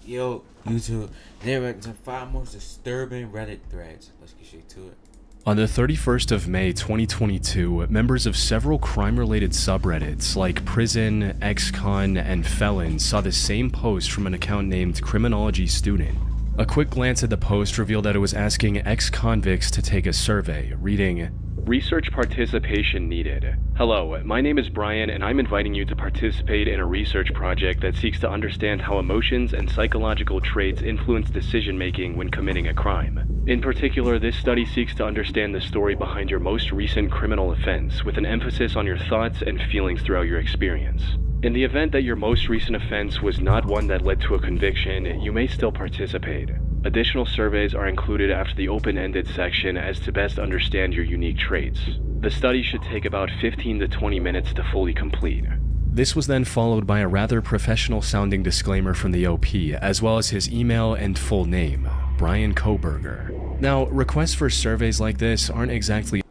Yo, YouTube, they ranked the 5 most disturbing Reddit threads. Let's get straight to it. On the 31st of May 2022, members of several crime-related subreddits like Prison, Ex-Con, and Felon saw the same post from an account named Criminology Student. A quick glance at the post revealed that it was asking ex-convicts to take a survey, reading, "Research participation needed. Hello, my name is Brian and I'm inviting you to participate in a research project that seeks to understand how emotions and psychological traits influence decision-making when committing a crime. In particular, this study seeks to understand the story behind your most recent criminal offense, with an emphasis on your thoughts and feelings throughout your experience. In the event that your most recent offense was not one that led to a conviction, you may still participate. Additional surveys are included after the open-ended section as to best understand your unique traits. The study should take about 15 to 20 minutes to fully complete." This was then followed by a rather professional-sounding disclaimer from the OP, as well as his email and full name, Brian Koberger. Now, requests for surveys like this aren't exactly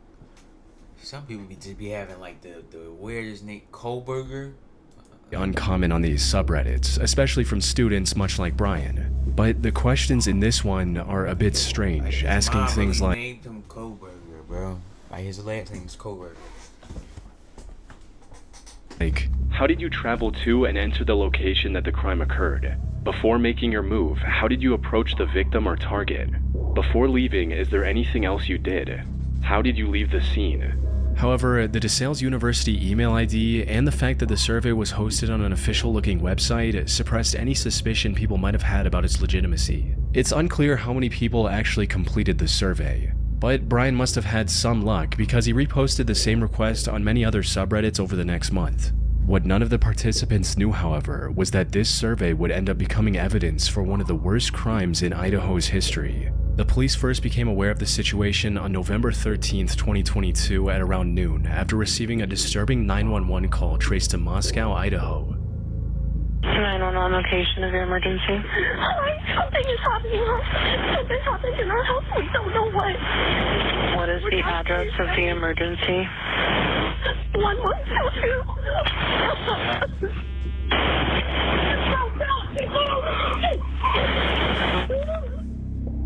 Some people just be having like the weirdest name, Kohlberger. uncommon on these subreddits, especially from students much like Brian. But the questions in this one are a bit strange, asking things like, named him Kohlberger, bro. Like his last name is Kohlberger. How did you travel to and enter the location that the crime occurred? Before making your move, how did you approach the victim or target? Before leaving, is there anything else you did? How did you leave the scene? However, the DeSales University email ID and the fact that the survey was hosted on an official-looking website suppressed any suspicion people might have had about its legitimacy. It's unclear how many people actually completed the survey, but Brian must have had some luck because he reposted the same request on many other subreddits over the next month. What none of the participants knew, however, was that this survey would end up becoming evidence for one of the worst crimes in Idaho's history. The police first became aware of the situation on November 13th, 2022 at around noon after receiving a disturbing 911 call traced to Moscow, Idaho. 911 location of your emergency. Something is happening. Something's happening in our house. We don't know what. What is the address of the emergency? 1122.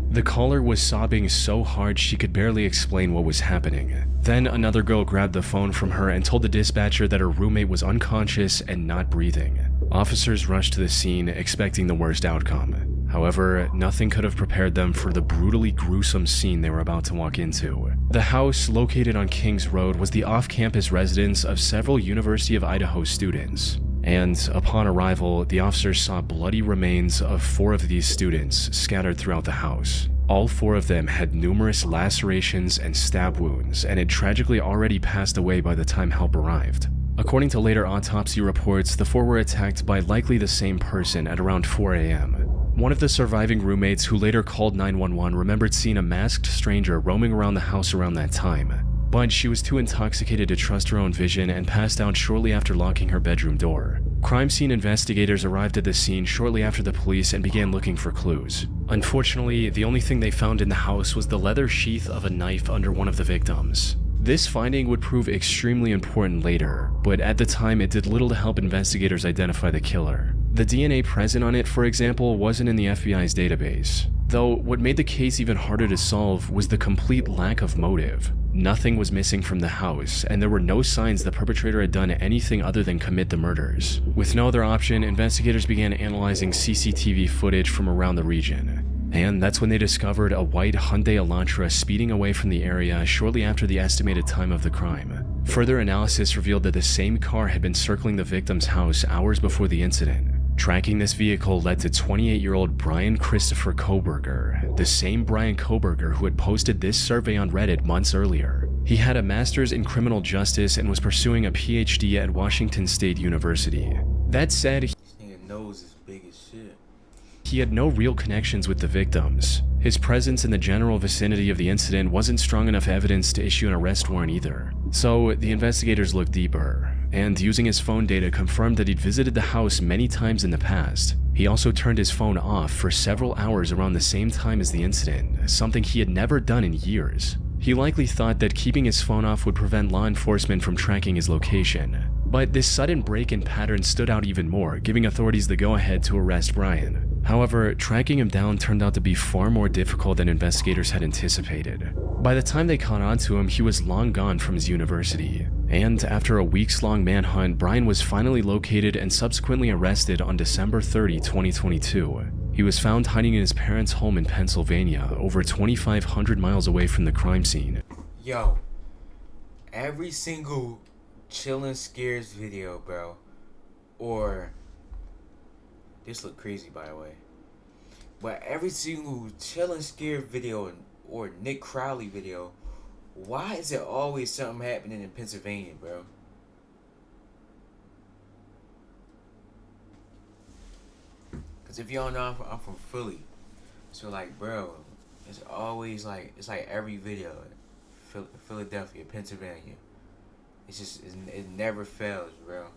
The caller was sobbing so hard she could barely explain what was happening. Then another girl grabbed the phone from her and told the dispatcher that her roommate was unconscious and not breathing. Officers rushed to the scene, expecting the worst outcome. However, nothing could have prepared them for the brutally gruesome scene they were about to walk into. The house, located on Kings Road, was the off-campus residence of several University of Idaho students. And upon arrival, the officers saw bloody remains of 4 of these students scattered throughout the house. All 4 of them had numerous lacerations and stab wounds and had tragically already passed away by the time help arrived. According to later autopsy reports, the 4 were attacked by likely the same person at around 4 a.m. One of the surviving roommates, who later called 911, remembered seeing a masked stranger roaming around the house around that time. But she was too intoxicated to trust her own vision and passed out shortly after locking her bedroom door. Crime scene investigators arrived at the scene shortly after the police and began looking for clues. Unfortunately, the only thing they found in the house was the leather sheath of a knife under one of the victims. This finding would prove extremely important later, but at the time it did little to help investigators identify the killer. The DNA present on it, for example, wasn't in the FBI's database. Though what made the case even harder to solve was the complete lack of motive. Nothing was missing from the house, and there were no signs the perpetrator had done anything other than commit the murders. With no other option, investigators began analyzing CCTV footage from around the region. And that's when they discovered a white Hyundai Elantra speeding away from the area shortly after the estimated time of the crime. Further analysis revealed that the same car had been circling the victim's house hours before the incident. Tracking this vehicle led to 28-year-old Brian Christopher Koberger, the same Brian Koberger who had posted this survey on Reddit months earlier. He had a master's in criminal justice and was pursuing a PhD at Washington State University. That said, This nigga nose is big as shit. he had no real connections with the victims. His presence in the general vicinity of the incident wasn't strong enough evidence to issue an arrest warrant either. So the investigators looked deeper, and using his phone data confirmed that he'd visited the house many times in the past. He also turned his phone off for several hours around the same time as the incident, something he had never done in years. He likely thought that keeping his phone off would prevent law enforcement from tracking his location. But this sudden break in pattern stood out even more, giving authorities the go-ahead to arrest Brian. However, tracking him down turned out to be far more difficult than investigators had anticipated. By the time they caught on to him, he was long gone from his university. And after a weeks-long manhunt, Brian was finally located and subsequently arrested on December 30, 2022. He was found hiding in his parents' home in Pennsylvania, over 2,500 miles away from the crime scene. Yo, every single chillin' scares video, bro, or this look crazy by the way, but every single chillin' scared video or Nick Crowley video, why is there always something happening in Pennsylvania, bro? Cause if y'all know, I'm from Philly, so like, bro, it's always like, it's like every video, Philadelphia, Pennsylvania. It's just, it never fails, bro.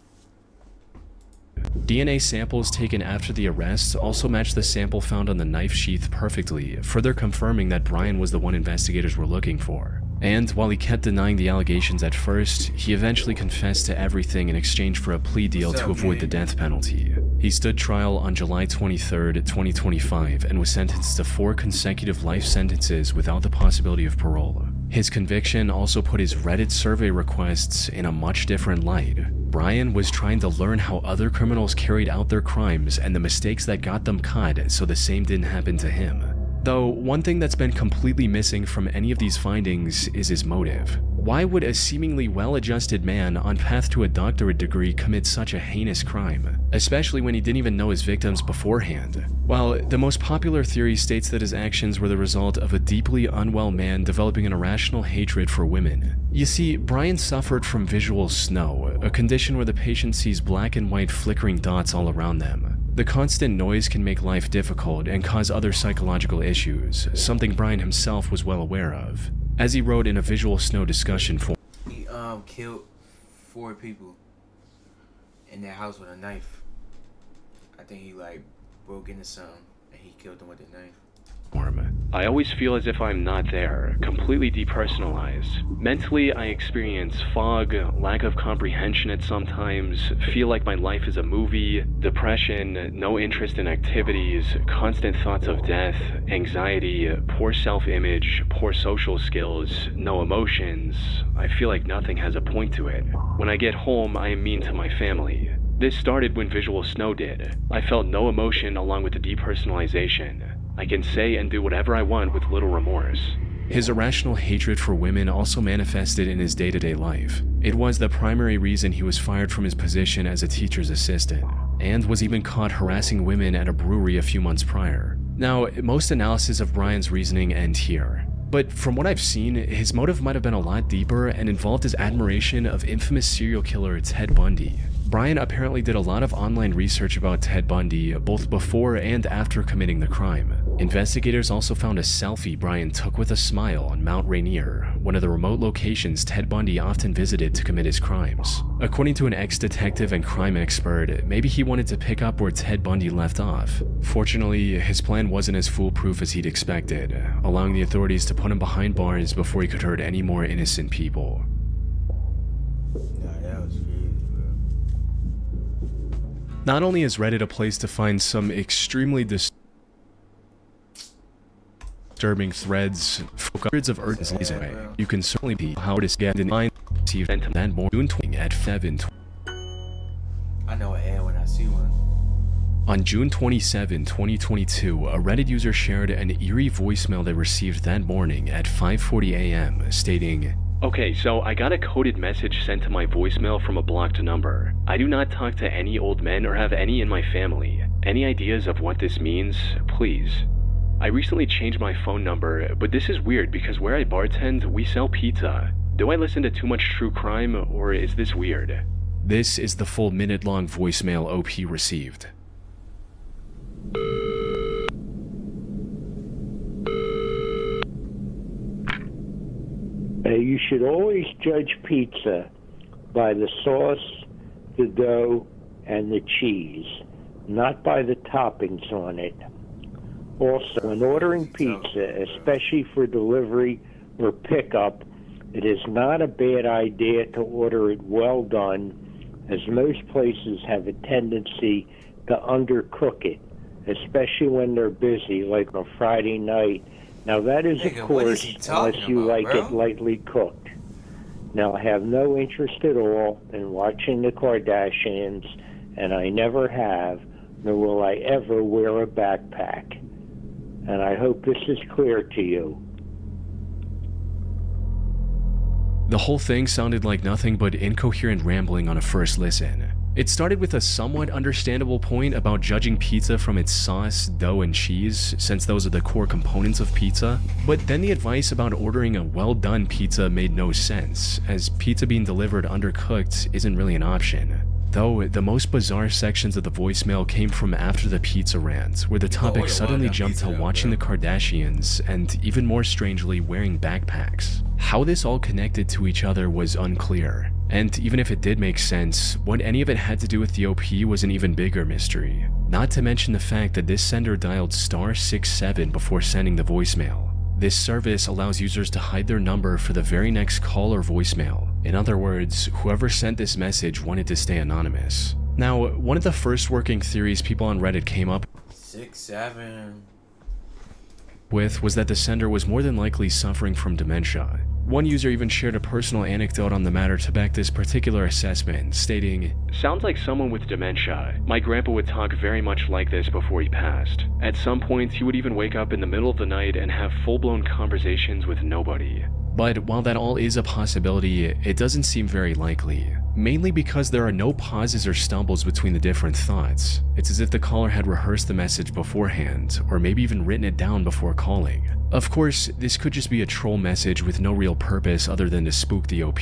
DNA samples taken after the arrest also matched the sample found on the knife sheath perfectly, further confirming that Brian was the one investigators were looking for. And while he kept denying the allegations at first, he eventually confessed to everything in exchange for a plea deal to avoid the death penalty. He stood trial on July 23, 2025, and was sentenced to 4 consecutive life sentences without the possibility of parole. His conviction also put his Reddit survey requests in a much different light. Brian was trying to learn how other criminals carried out their crimes and the mistakes that got them caught so the same didn't happen to him. Though, one thing that's been completely missing from any of these findings is his motive. Why would a seemingly well-adjusted man on path to a doctorate degree commit such a heinous crime, especially when he didn't even know his victims beforehand? Well, the most popular theory states that his actions were the result of a deeply unwell man developing an irrational hatred for women. You see, Brian suffered from visual snow, a condition where the patient sees black and white flickering dots all around them. The constant noise can make life difficult and cause other psychological issues, something Brian himself was well aware of. As he wrote in a visual snow discussion forum, He killed 4 people in their house with a knife. I think he like broke into something and he killed them with a knife. I always feel as if I'm not there, completely depersonalized. Mentally, I experience fog, lack of comprehension at sometimes, feel like my life is a movie, depression, no interest in activities, constant thoughts of death, anxiety, poor self-image, poor social skills, no emotions. I feel like nothing has a point to it. When I get home, I am mean to my family. This started when visual snow did. I felt no emotion along with the depersonalization. I can say and do whatever I want with little remorse. His irrational hatred for women also manifested in his day-to-day life. It was the primary reason he was fired from his position as a teacher's assistant, and was even caught harassing women at a brewery a few months prior. Now, most analysis of Brian's reasoning end here. But from what I've seen, his motive might have been a lot deeper and involved his admiration of infamous serial killer Ted Bundy. Brian apparently did a lot of online research about Ted Bundy, both before and after committing the crime. Investigators also found a selfie Brian took with a smile on Mount Rainier, one of the remote locations Ted Bundy often visited to commit his crimes. According to an ex-detective and crime expert, maybe he wanted to pick up where Ted Bundy left off. Fortunately, his plan wasn't as foolproof as he'd expected, allowing the authorities to put him behind bars before he could hurt any more innocent people. Nah, that was crazy, bro. Not only is Reddit a place to find some extremely disturbing threads, hundreds of urgencies away, you can certainly be how to get in mind that more June 20 at 7. I know an ad when I see one. On June 27, 2022, a Reddit user shared an eerie voicemail they received that morning at 5:40 a.m. stating, "Okay, so I got a coded message sent to my voicemail from a blocked number. I do not talk to any old men or have any in my family. Any ideas of what this means? Please. I recently changed my phone number, but this is weird because where I bartend, we sell pizza. Do I listen to too much true crime, or is this weird?" This is the full minute-long voicemail OP received. You should always judge pizza by the sauce, the dough, and the cheese, not by the toppings on it. Also, when ordering pizza, especially for delivery or pickup, it is not a bad idea to order it well done, as most places have a tendency to undercook it. especially when they're busy, like on Friday night. Now that is, Nigga, of what is course, he talking unless you about, like bro? it lightly cooked. Now, I have no interest at all in watching the Kardashians, and I never have, nor will I ever wear a backpack. And I hope this is clear to you. The whole thing sounded like nothing but incoherent rambling on a first listen. It started with a somewhat understandable point about judging pizza from its sauce, dough, and cheese, since those are the core components of pizza, but then the advice about ordering a well-done pizza made no sense, as pizza being delivered undercooked isn't really an option. Though, the most bizarre sections of the voicemail came from after the pizza rant, where the topic suddenly jumped to watching the Kardashians, and even more strangely, wearing backpacks. How this all connected to each other was unclear, and even if it did make sense, what any of it had to do with the OP was an even bigger mystery. Not to mention the fact that this sender dialed *67 before sending the voicemail. This service allows users to hide their number for the very next call or voicemail. In other words, whoever sent this message wanted to stay anonymous. Now, one of the first working theories people on Reddit came up 6'7". with was that the sender was more than likely suffering from dementia. One user even shared a personal anecdote on the matter to back this particular assessment, stating, "Sounds like someone with dementia. My grandpa would talk very much like this before he passed. At some points, he would even wake up in the middle of the night and have full-blown conversations with nobody." But while that all is a possibility, it doesn't seem very likely. Mainly because there are no pauses or stumbles between the different thoughts. It's as if the caller had rehearsed the message beforehand, or maybe even written it down before calling. Of course, this could just be a troll message with no real purpose other than to spook the OP.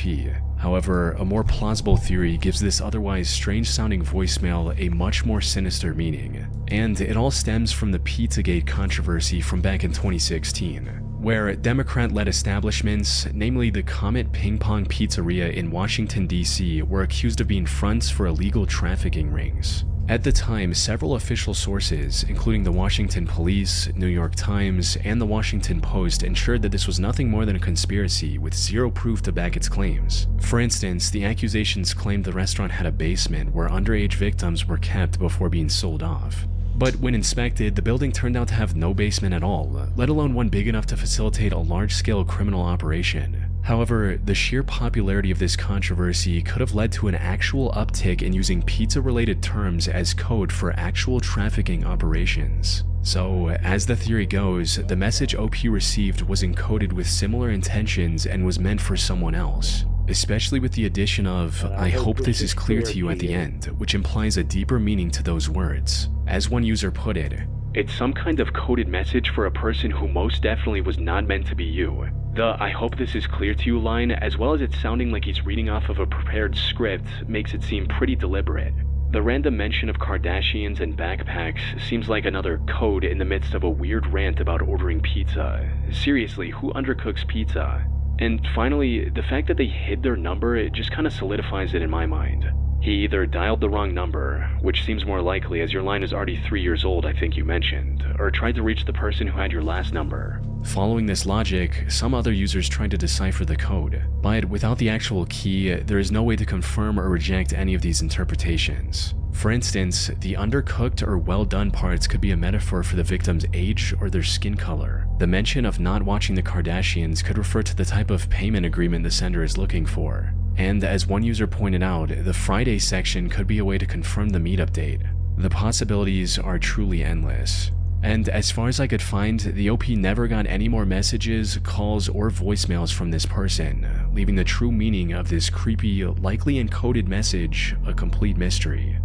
However, a more plausible theory gives this otherwise strange-sounding voicemail a much more sinister meaning. And it all stems from the Pizzagate controversy from back in 2016. Where Democrat-led establishments, namely the Comet Ping Pong Pizzeria in Washington, D.C., were accused of being fronts for illegal trafficking rings. At the time, several official sources, including the Washington Police, New York Times, and the Washington Post, ensured that this was nothing more than a conspiracy with zero proof to back its claims. For instance, the accusations claimed the restaurant had a basement where underage victims were kept before being sold off. But when inspected, the building turned out to have no basement at all, let alone one big enough to facilitate a large-scale criminal operation. However, the sheer popularity of this controversy could have led to an actual uptick in using pizza-related terms as code for actual trafficking operations. So, as the theory goes, the message OP received was encoded with similar intentions and was meant for someone else. Especially with the addition of, "I hope this is clear to you" at the end, which implies a deeper meaning to those words. As one user put it, "It's some kind of coded message for a person who most definitely was not meant to be you." The "I hope this is clear to you" line, as well as it sounding like he's reading off of a prepared script, makes it seem pretty deliberate. The random mention of Kardashians and backpacks seems like another code in the midst of a weird rant about ordering pizza. Seriously, who undercooks pizza? And finally, the fact that they hid their number, it just kind of solidifies it in my mind. He either dialed the wrong number, which seems more likely as your line is already 3 years old, I think you mentioned, or tried to reach the person who had your last number. Following this logic, some other users tried to decipher the code, but without the actual key, there is no way to confirm or reject any of these interpretations. For instance, the undercooked or well-done parts could be a metaphor for the victim's age or their skin color. The mention of not watching the Kardashians could refer to the type of payment agreement the sender is looking for. And as one user pointed out, the Friday section could be a way to confirm the meetup date. The possibilities are truly endless. And as far as I could find, the OP never got any more messages, calls, or voicemails from this person, leaving the true meaning of this creepy, likely encoded message a complete mystery.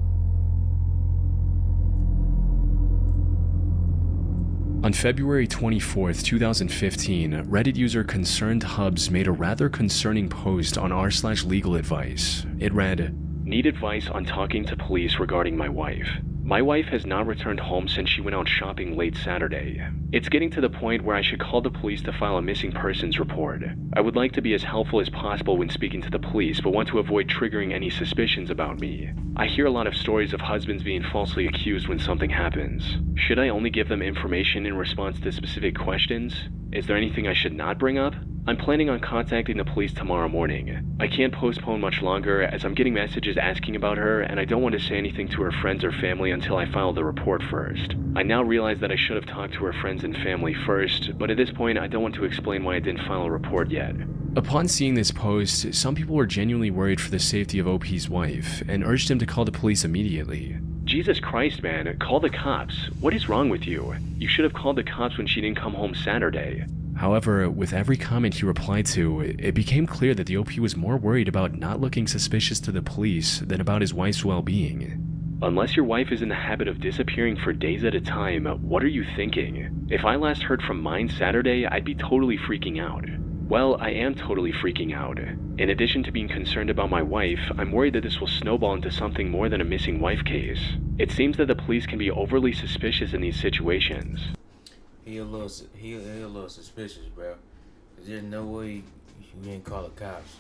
On February 24th, 2015, Reddit user Concerned Hubs made a rather concerning post on r/legal advice. It read, "Need advice on talking to police regarding my wife. My wife has not returned home since she went out shopping late Saturday. It's getting to the point where I should call the police to file a missing persons report. I would like to be as helpful as possible when speaking to the police, but want to avoid triggering any suspicions about me. I hear a lot of stories of husbands being falsely accused when something happens. Should I only give them information in response to specific questions? Is there anything I should not bring up? I'm planning on contacting the police tomorrow morning. I can't postpone much longer as I'm getting messages asking about her and I don't want to say anything to her friends or family until I file the report first. I now realize that I should have talked to her friends and family first, but at this point I don't want to explain why I didn't file a report yet. Upon seeing this post, some people were genuinely worried for the safety of OP's wife and urged him to call the police immediately. Jesus Christ, man, call the cops. What is wrong with you? You should have called the cops when she didn't come home Saturday. However, with every comment he replied to, it became clear that the OP was more worried about not looking suspicious to the police than about his wife's well-being. Unless your wife is in the habit of disappearing for days at a time, what are you thinking? If I last heard from mine Saturday, I'd be totally freaking out. Well, I am totally freaking out. In addition to being concerned about my wife, I'm worried that this will snowball into something more than a missing wife case. It seems that the police can be overly suspicious in these situations. He a little suspicious, bro. There's no way you didn't call the cops.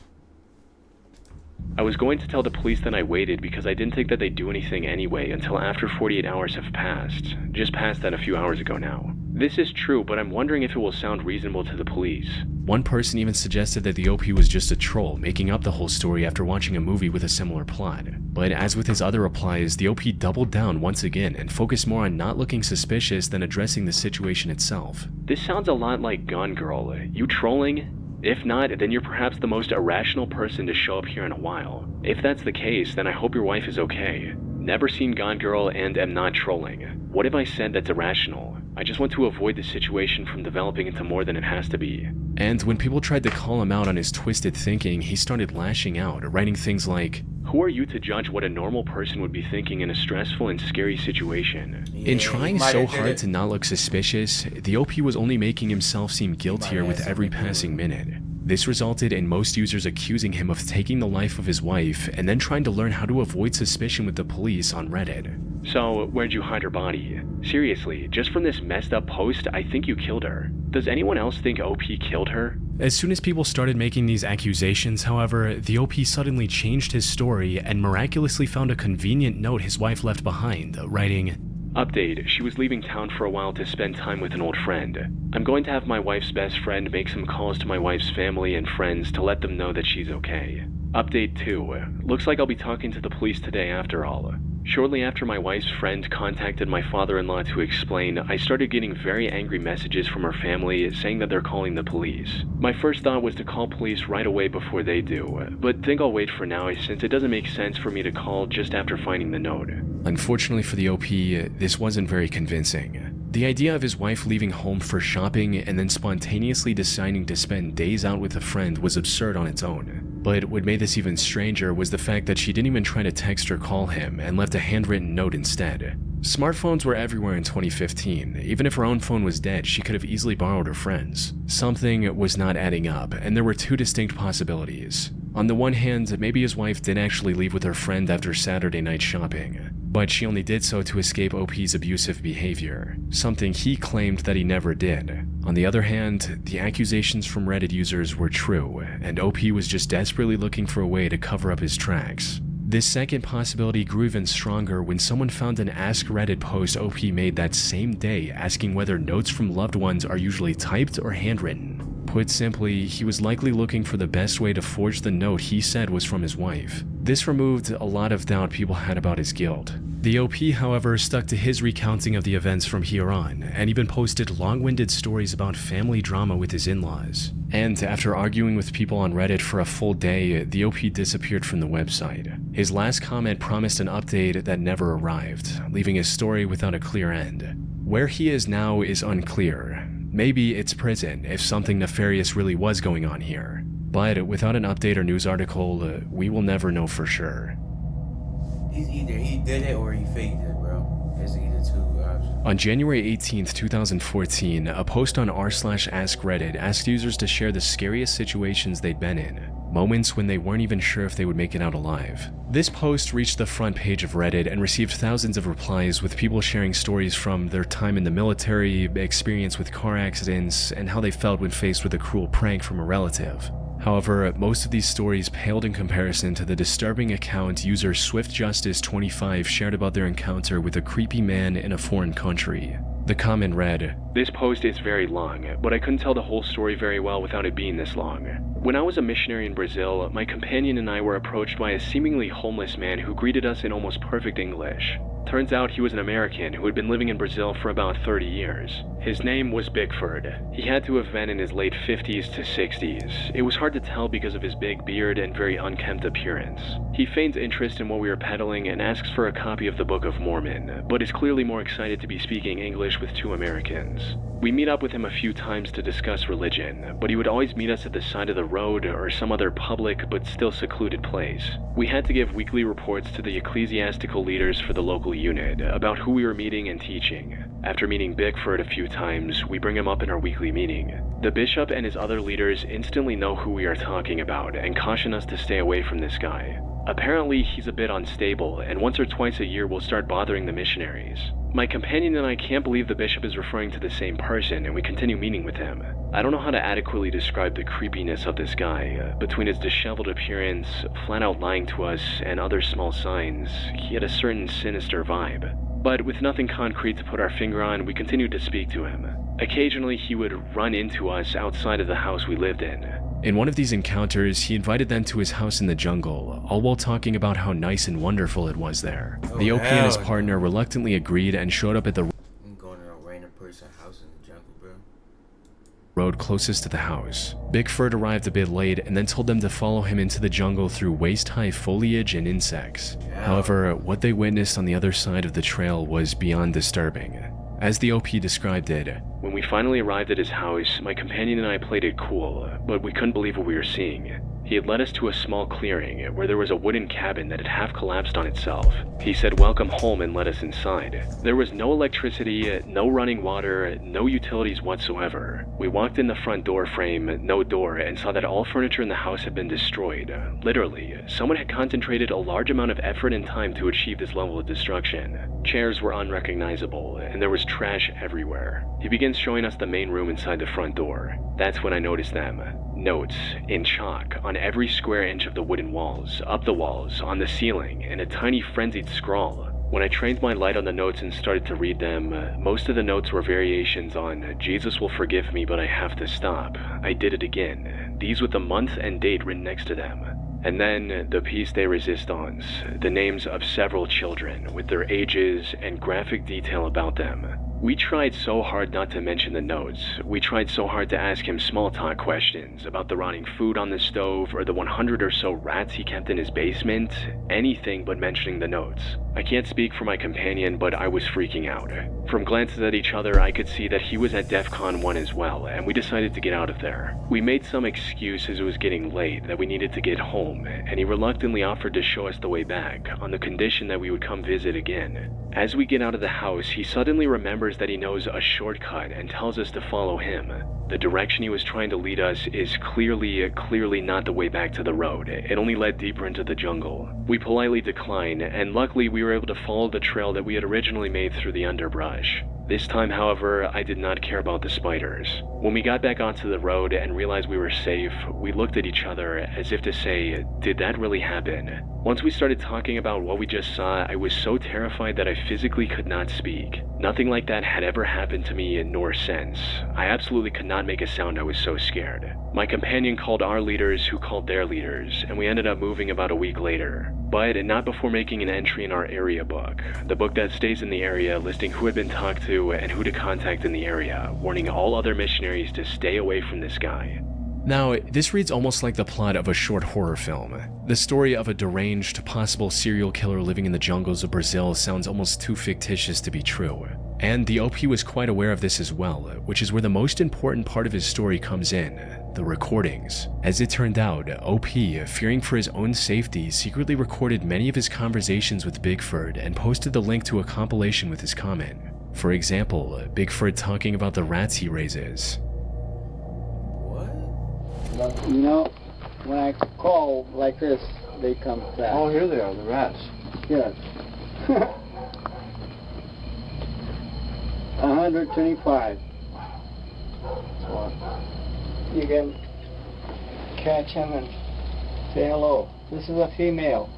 I was going to tell the police that I waited because I didn't think that they'd do anything anyway until after 48 hours have passed. Just passed that a few hours ago now. This is true, but I'm wondering if it will sound reasonable to the police. One person even suggested that the OP was just a troll, making up the whole story after watching a movie with a similar plot. But as with his other replies, the OP doubled down once again and focused more on not looking suspicious than addressing the situation itself. This sounds a lot like Gone Girl. You trolling? If not, then you're perhaps the most irrational person to show up here in a while. If that's the case, then I hope your wife is okay. Never seen Gone Girl and am not trolling. What have I said that's irrational? I just want to avoid the situation from developing into more than it has to be. And when people tried to call him out on his twisted thinking, he started lashing out, writing things like, "Who are you to judge what a normal person would be thinking in a stressful and scary situation?" In trying so hard to not look suspicious, the OP was only making himself seem guiltier with every passing minute. This resulted in most users accusing him of taking the life of his wife and then trying to learn how to avoid suspicion with the police on Reddit. So, where'd you hide her body? Seriously, just from this messed up post, I think you killed her. Does anyone else think OP killed her? As soon as people started making these accusations, however, the OP suddenly changed his story and miraculously found a convenient note his wife left behind, writing, "Update, she was leaving town for a while to spend time with an old friend. I'm going to have my wife's best friend make some calls to my wife's family and friends to let them know that she's okay. Update 2, looks like I'll be talking to the police today after all. Shortly after my wife's friend contacted my father-in-law to explain, I started getting very angry messages from her family saying that they're calling the police. My first thought was to call police right away before they do, but think I'll wait for now since it doesn't make sense for me to call just after finding the note." Unfortunately for the OP, this wasn't very convincing. The idea of his wife leaving home for shopping and then spontaneously deciding to spend days out with a friend was absurd on its own. But what made this even stranger was the fact that she didn't even try to text or call him and left a handwritten note instead. Smartphones were everywhere in 2015. Even if her own phone was dead, she could have easily borrowed her friend's. Something was not adding up, and there were two distinct possibilities. On the one hand, maybe his wife did actually leave with her friend after Saturday night shopping, but she only did so to escape OP's abusive behavior, something he claimed that he never did. On the other hand, the accusations from Reddit users were true, and OP was just desperately looking for a way to cover up his tracks. This second possibility grew even stronger when someone found an Ask Reddit post OP made that same day asking whether notes from loved ones are usually typed or handwritten. Put simply, he was likely looking for the best way to forge the note he said was from his wife. This removed a lot of doubt people had about his guilt. The OP, however, stuck to his recounting of the events from here on, and even posted long-winded stories about family drama with his in-laws. And after arguing with people on Reddit for a full day, the OP disappeared from the website. His last comment promised an update that never arrived, leaving his story without a clear end. Where he is now is unclear. Maybe it's prison if something nefarious really was going on here. But without an update or news article, we will never know for sure. He's either he did it or he faked it, bro. It's either two options. On January 18th, 2014, a post on r/AskReddit asked users to share the scariest situations they'd been in, moments when they weren't even sure if they would make it out alive. This post reached the front page of Reddit and received thousands of replies with people sharing stories from their time in the military, experience with car accidents, and how they felt when faced with a cruel prank from a relative. However, most of these stories paled in comparison to the disturbing account user SwiftJustice25 shared about their encounter with a creepy man in a foreign country. The comment read, "This post is very long, but I couldn't tell the whole story very well without it being this long. When I was a missionary in Brazil, my companion and I were approached by a seemingly homeless man who greeted us in almost perfect English. Turns out he was an American who had been living in Brazil for about 30 years. His name was Bickford. He had to have been in his late 50s to 60s. It was hard to tell because of his big beard and very unkempt appearance. He feigns interest in what we were peddling and asks for a copy of the Book of Mormon, but is clearly more excited to be speaking English with two Americans. We meet up with him a few times to discuss religion, but he would always meet us at the side of the road or some other public but still secluded place. We had to give weekly reports to the ecclesiastical leaders for the local unit about who we were meeting and teaching. After meeting Bickford a few times, we bring him up in our weekly meeting. The bishop and his other leaders instantly know who we are talking about and caution us to stay away from this guy. Apparently, he's a bit unstable, and once or twice a year will start bothering the missionaries. My companion and I can't believe the bishop is referring to the same person, and we continue meeting with him. I don't know how to adequately describe the creepiness of this guy. Between his disheveled appearance, flat out lying to us, and other small signs, he had a certain sinister vibe. But with nothing concrete to put our finger on, we continued to speak to him. Occasionally, he would run into us outside of the house we lived in. In one of these encounters, he invited them to his house in the jungle, all while talking about how nice and wonderful it was there. The OP and his partner reluctantly agreed and showed up at the I'm going to a random person's house in the jungle, bro. road closest to the house. Bickford arrived a bit late and then told them to follow him into the jungle through waist-high foliage and insects. However, what they witnessed on the other side of the trail was beyond disturbing. As the OP described it, when we finally arrived at his house, my companion and I played it cool, but we couldn't believe what we were seeing. He had led us to a small clearing where there was a wooden cabin that had half collapsed on itself. He said welcome home and let us inside. There was no electricity, no running water, no utilities whatsoever. We walked in the front door frame, no door, and saw that all furniture in the house had been destroyed. Literally, someone had concentrated a large amount of effort and time to achieve this level of destruction. Chairs were unrecognizable, and there was trash everywhere. He begins showing us the main room inside the front door. That's when I noticed them. Notes, in chalk, on every square inch of the wooden walls, up the walls, on the ceiling, and a tiny frenzied scrawl. When I trained my light on the notes and started to read them, most of the notes were variations on, Jesus will forgive me, but I have to stop. I did it again. These with the month and date written next to them. And then, the piece de resistance, the names of several children, with their ages and graphic detail about them. We tried so hard not to mention the notes. We tried so hard to ask him small talk questions about the rotting food on the stove or the 100 or so rats he kept in his basement. Anything but mentioning the notes. I can't speak for my companion, but I was freaking out. From glances at each other, I could see that he was at DEF CON 1 as well, and we decided to get out of there. We made some excuse as it was getting late that we needed to get home, and he reluctantly offered to show us the way back, on the condition that we would come visit again. As we get out of the house, he suddenly remembers that he knows a shortcut and tells us to follow him. The direction he was trying to lead us is clearly not the way back to the road. It only led deeper into the jungle. We politely declined, and luckily we were able to follow the trail that we had originally made through the underbrush. This time, however, I did not care about the spiders. When we got back onto the road and realized we were safe, we looked at each other as if to say, did that really happen? Once we started talking about what we just saw, I was so terrified that I physically could not speak. Nothing like that had ever happened to me nor since. I absolutely could not make a sound, I was so scared. My companion called our leaders who called their leaders, and we ended up moving about a week later. But not before making an entry in our area book, the book that stays in the area listing who had been talked to and who to contact in the area, warning all other missionaries to stay away from this guy. Now, this reads almost like the plot of a short horror film. The story of a deranged, possible serial killer living in the jungles of Brazil sounds almost too fictitious to be true. And the OP was quite aware of this as well, which is where the most important part of his story comes in, the recordings. As it turned out, OP, fearing for his own safety, secretly recorded many of his conversations with Bickford and posted the link to a compilation with his comment. For example, Bickford talking about the rats he raises. What? You know, when I call like this, they come back. Oh, here they are, the rats. Yes. 125. You can catch him and say hello. This is a female.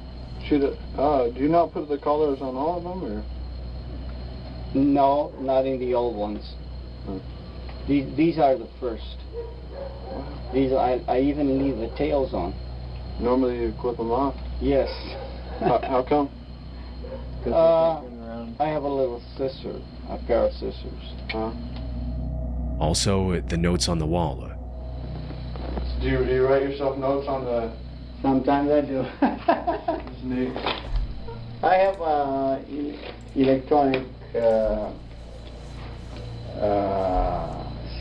Should it, do you not put the collars on all of them, or? No, not in the old ones. These are the first. These I even leave the tails on. Normally you clip them off. Yes. How come? I have a little scissor, a pair of scissors. Also, the notes on the wall. Do you write yourself notes on the... Sometimes I do. It's neat. I have electronic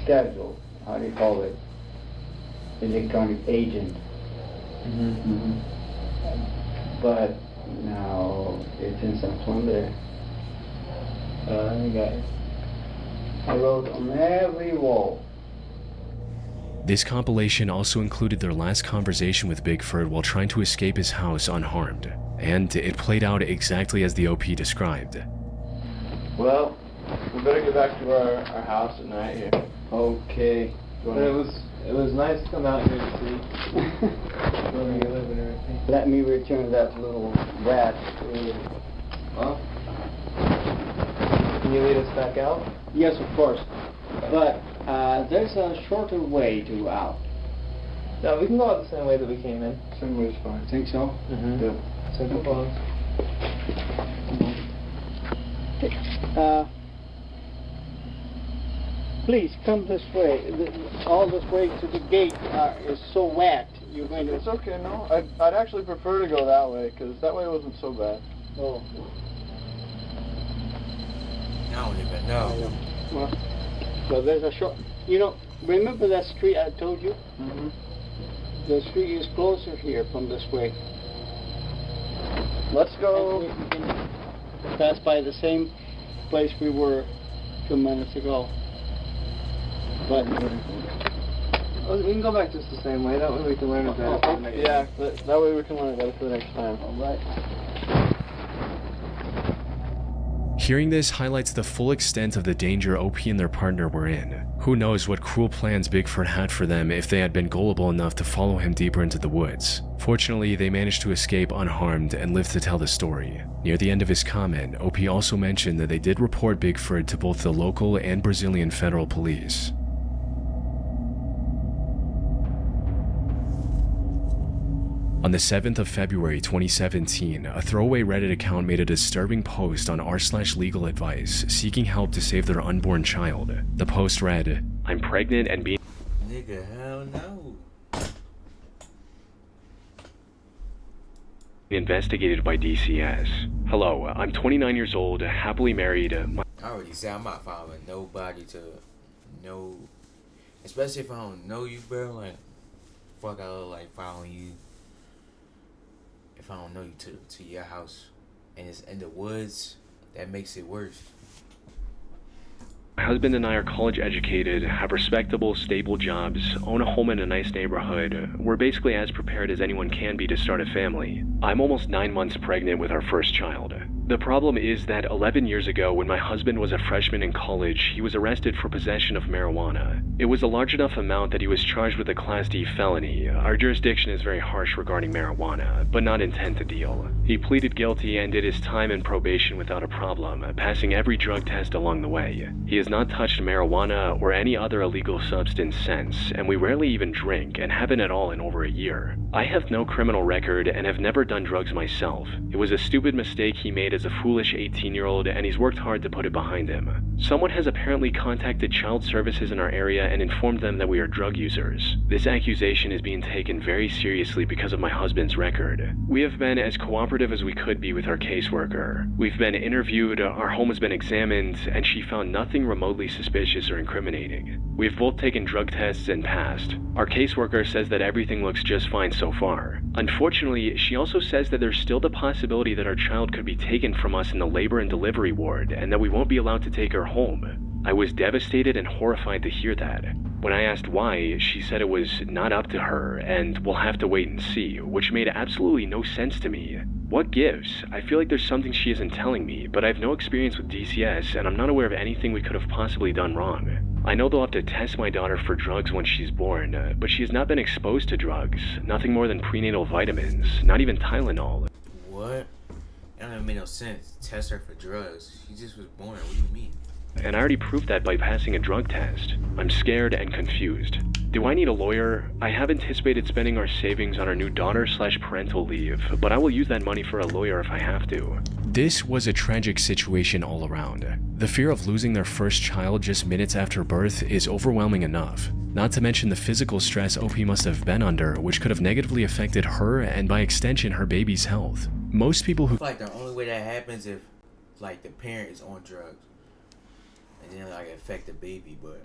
schedule. How do you call it? Electronic agent. But now it's in some form there. I wrote on every wall. This compilation also included their last conversation with Bigfoot while trying to escape his house unharmed, and it played out exactly as the OP described. Well, we better get back to our house at night here. Okay. But it was nice to come out here to see where you live and everything. Let me return that little rat. Well, can you lead us back out? Yes, of course. But there's a shorter way to out. No, we can go out the same way that we came in. Same way is fine. Think so? Yeah. So come on. Please come this way. All this way to the gate is so wet. You're going to. It's okay, no. I'd actually prefer to go that way, because that way wasn't so bad. Oh. I don't even know. Well, so there's a short. You know, remember that street I told you? The street is closer here from this way. Let's go. We can pass by the same place we were 2 minutes ago. But We can go back just the same way. That way we can learn it better. For the next time. That way we can learn it better for the next time. all right. Hearing this highlights the full extent of the danger OP and their partner were in. Who knows what cruel plans Bigfoot had for them if they had been gullible enough to follow him deeper into the woods. Fortunately, they managed to escape unharmed and lived to tell the story. Near the end of his comment, OP also mentioned that they did report Bigfoot to both the local and Brazilian federal police. On the 7th of February 2017, a throwaway Reddit account made a disturbing post on r/legal advice seeking help to save their unborn child. The post read, "I'm pregnant and being Nigga, hell no. investigated by DCS. Hello, I'm 29 years old, happily married. I already said I'm not following nobody to know, especially if I don't know you, bro. Like, fuck, I look like following you. If I don't know you to your house and it's in the woods, that makes it worse. My husband and I are college educated, have respectable, stable jobs, own a home in a nice neighborhood. We're basically as prepared as anyone can be to start a family. I'm almost 9 months pregnant with our first child. The problem is that 11 years ago, when my husband was a freshman in college, he was arrested for possession of marijuana. It was a large enough amount that he was charged with a Class D felony. Our jurisdiction is very harsh regarding marijuana, but not intent to deal. He pleaded guilty and did his time in probation without a problem, passing every drug test along the way. He has not touched marijuana or any other illegal substance since, and we rarely even drink and haven't at all in over a year. I have no criminal record and have never done drugs myself. It was a stupid mistake he made as a foolish 18-year-old, and he's worked hard to put it behind him. Someone has apparently contacted child services in our area and informed them that we are drug users. This accusation is being taken very seriously because of my husband's record. We have been as cooperative as we could be with our caseworker. We've been interviewed, our home has been examined, and she found nothing remotely suspicious or incriminating. We have both taken drug tests and passed. Our caseworker says that everything looks just fine so far. Unfortunately, she also says that there's still the possibility that our child could be taken from us in the labor and delivery ward and that we won't be allowed to take her home. I was devastated and horrified to hear that. When I asked why, she said it was not up to her and we'll have to wait and see, which made absolutely no sense to me. What gives? I feel like there's something she isn't telling me, but I have no experience with DCS and I'm not aware of anything we could have possibly done wrong. I know they'll have to test my daughter for drugs when she's born, but she has not been exposed to drugs. Nothing more than prenatal vitamins, not even Tylenol. What? And don't make no sense. Test her for drugs. She just was born. What do you mean? And I already proved that by passing a drug test. I'm scared and confused. Do I need a lawyer? I have anticipated spending our savings on our new daughter/parental leave, but I will use that money for a lawyer if I have to. This was a tragic situation all around. The fear of losing their first child just minutes after birth is overwhelming enough. Not to mention the physical stress OP must have been under, which could have negatively affected her and by extension her baby's health. Most people who I feel like the only way that happens if like the parent is on drugs. And then like affect the baby, but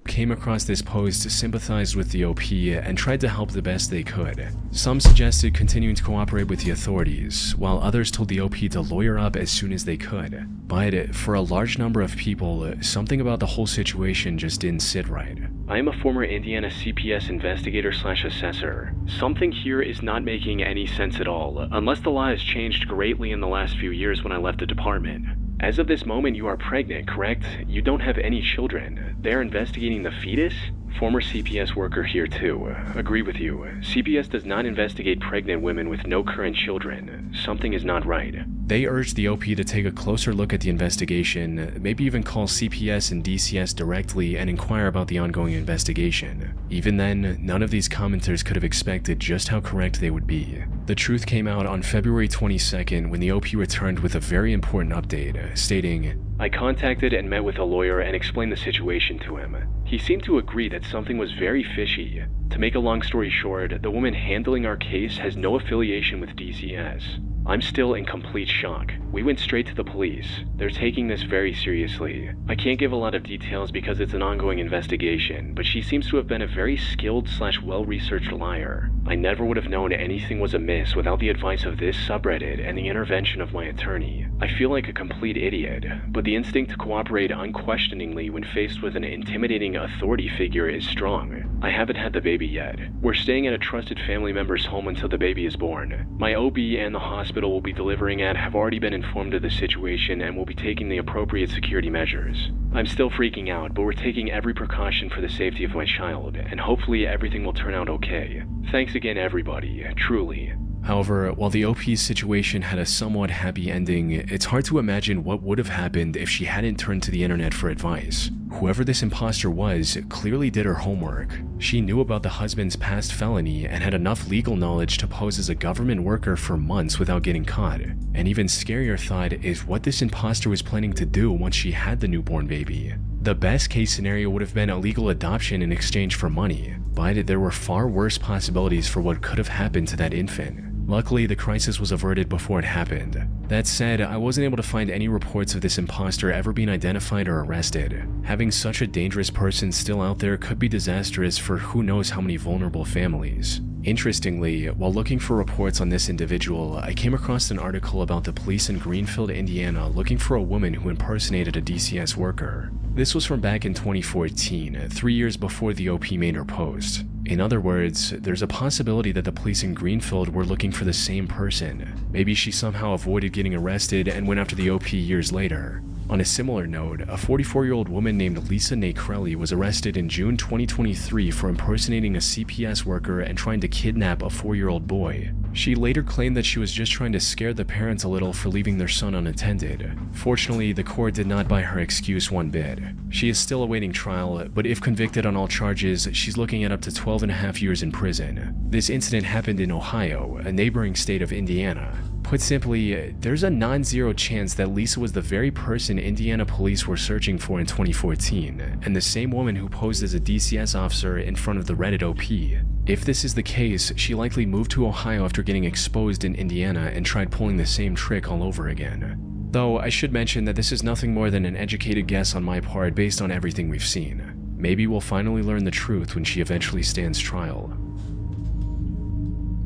came across this post sympathized with the OP and tried to help the best they could. Some suggested continuing to cooperate with the authorities, while others told the OP to lawyer up as soon as they could. But for a large number of people, something about the whole situation just didn't sit right. I am a former Indiana CPS investigator/assessor. Something here is not making any sense at all, unless the law has changed greatly in the last few years when I left the department. As of this moment, you are pregnant, correct? You don't have any children. They're investigating the fetus? Former CPS worker here too. Agree with you. CPS does not investigate pregnant women with no current children. Something is not right. They urged the OP to take a closer look at the investigation, maybe even call CPS and DCS directly and inquire about the ongoing investigation. Even then, none of these commenters could have expected just how correct they would be. The truth came out on February 22nd when the OP returned with a very important update, stating, I contacted and met with a lawyer and explained the situation to him. He seemed to agree that something was very fishy. To make a long story short, the woman handling our case has no affiliation with DCS. I'm still in complete shock. We went straight to the police. They're taking this very seriously. I can't give a lot of details because it's an ongoing investigation, but she seems to have been a very skilled/well-researched liar. I never would have known anything was amiss without the advice of this subreddit and the intervention of my attorney. I feel like a complete idiot, but the instinct to cooperate unquestioningly when faced with an intimidating authority figure is strong. I haven't had the baby yet. We're staying at a trusted family member's home until the baby is born. My OB and the hospital we'll be delivering at have already been informed of the situation and will be taking the appropriate security measures. I'm still freaking out, but we're taking every precaution for the safety of my child, and hopefully everything will turn out okay. Thanks again, everybody, truly. However, while the OP's situation had a somewhat happy ending, it's hard to imagine what would have happened if she hadn't turned to the internet for advice. Whoever this imposter was clearly did her homework. She knew about the husband's past felony and had enough legal knowledge to pose as a government worker for months without getting caught. An even scarier thought is what this imposter was planning to do once she had the newborn baby. The best case scenario would have been a legal adoption in exchange for money, but there were far worse possibilities for what could have happened to that infant. Luckily, the crisis was averted before it happened. That said, I wasn't able to find any reports of this imposter ever being identified or arrested. Having such a dangerous person still out there could be disastrous for who knows how many vulnerable families. Interestingly, while looking for reports on this individual, I came across an article about the police in Greenfield, Indiana looking for a woman who impersonated a DCS worker. This was from back in 2014, 3 years before the OP made her post. In other words, there's a possibility that the police in Greenfield were looking for the same person. Maybe she somehow avoided getting arrested and went after the OP years later. On a similar note, a 44-year-old woman named Lisa Nakrelli was arrested in June 2023 for impersonating a CPS worker and trying to kidnap a 4-year-old boy. She later claimed that she was just trying to scare the parents a little for leaving their son unattended. Fortunately, the court did not buy her excuse one bit. She is still awaiting trial, but if convicted on all charges, she's looking at up to 12.5 years in prison. This incident happened in Ohio, a neighboring state of Indiana. Put simply, there's a non-zero chance that Lisa was the very person Indiana police were searching for in 2014, and the same woman who posed as a DCS officer in front of the Reddit OP. If this is the case, she likely moved to Ohio after getting exposed in Indiana and tried pulling the same trick all over again. Though I should mention that this is nothing more than an educated guess on my part based on everything we've seen. Maybe we'll finally learn the truth when she eventually stands trial.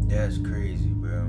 That's crazy, bro.